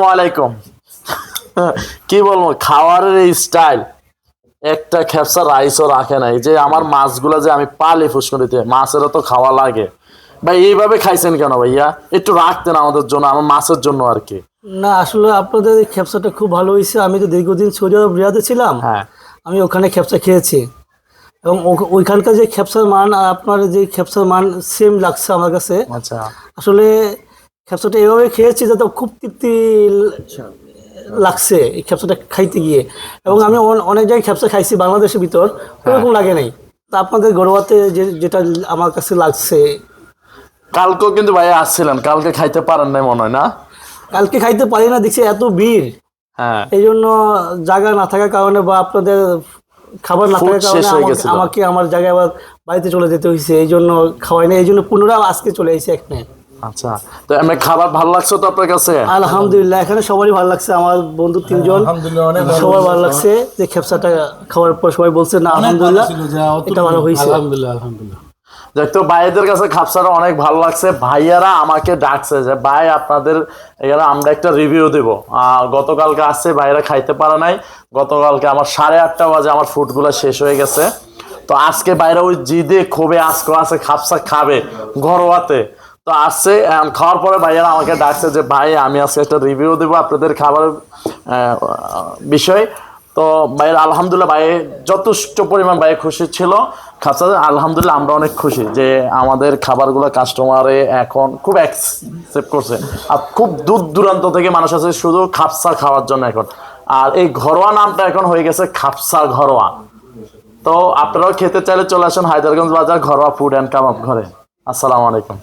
ওয়ালাইকুম। কি বলবো, খাওয়ারের এই স্টাইল, একটা খেপসা রাইসও রাখে নাই। যে আমার মাছগুলো যে আমি পালি ফুসকুড়িতে, মাছেরও তো খাওয়া লাগে ভাই। এইভাবে খাইছেন কেন ভাইয়া? একটু রাখতেন আমাদের জন্য, আমার মাছের জন্য আর কি। না আসলে আপনাদের এই খেপসাটা খুব ভালো হয়েছে। আমি তো দীর্ঘদিন সৌদি আরব রিয়াদে ছিলাম। হ্যাঁ আমি ওখানে খেপসা খেয়েছি এবং ওইখানকার যে খেপসার মান আর আপনার যে খেপসার মান সেম লাগছে আমার কাছে। আচ্ছা আসলে খেপসাটা এভাবে খেয়েছি যাতে খুব তৃপ্তি লাগছে এই খেপসাটা খাইতে গিয়ে। এবং আমি অনেক জায়গায় খেপসা খাইছি বাংলাদেশের ভিতর, ওরকম লাগে নাই। তা আপনাদের ঘরোয়াতে যেটা আমার কাছে লাগছে। কালকেও কিন্তু ভাইয়া আসছিলেন, কালকে খাইতে পারেন নাই মনে হয় না? কালকে খাইতে পারি না, দেখছি এত ভিড়। হ্যাঁ এই জন্য জায়গা না থাকার কারণে বা আপনাদের খাবার না ফুড থাকার কারণে শেষ হয়ে গেছিল। আমাকে আমার জায়গায় আবার বাড়িতে চলে যেতে হয়েছে। এই জন্য খাওয়াই না, এই জন্য পুনরায় আজকে চলে এসেছি এখানে। আচ্ছা, তো এমনি খাবার ভালো লাগছে তো আপনার কাছে? আলহামদুলিল্লাহ, এখানে সবারই ভালো লাগছে। আমার বন্ধু তিনজন সবার ভালো লাগছে। যে খেপসাটা খাওয়ার পর সবাই বলছে না আলহামদুলিল্লাহ এটা ভালো হয়েছে। আলহামদুলিল্লাহ। দেখতো ভাইদের কাছে খাপসাটা অনেক ভালো লাগছে। ভাইয়ারা আমাকে ডাকছে যে ভাই আপনাদের এখানে আমরা একটা রিভিউ দেবো। গতকালকে আসছে, ভাইরা খাইতে পারে নাই। গতকালকে আমার 8:30 বাজে আমার ফুডগুলো শেষ হয়ে গেছে। তো আজকে বাইরে ওই জিদে খুবই আজকে আছে খাপসা খাবে ঘরোয়াতে। তো আসছে, খাওয়ার পরে ভাইয়ারা আমাকে ডাকছে যে ভাই আমি আজকে একটা রিভিউ দেবো আপনাদের খাবারের বিষয়। তো ভাইয়ের আলহামদুলিল্লাহ, ভাই যথেষ্ট পরিমাণ ভাই খুশি ছিল খাপসা। আলহামদুলিল্লাহ আমরা অনেক খুশি যে আমাদের খাবারগুলো কাস্টমারে এখন খুব অ্যাকসেপ্ট করছে। আর খুব দূর দূরান্ত থেকে মানুষ আছে শুধু খাপসা খাওয়ার জন্য এখন। আর এই ঘরোয়া নামটা এখন হয়ে গেছে খাপসা ঘরোয়া। তো আপনারাও খেতে চাইলে চলে আসুন হায়দারগঞ্জ বাজার ঘরোয়া ফুড অ্যান্ড কাবাব ঘরে। আসসালামু আলাইকুম।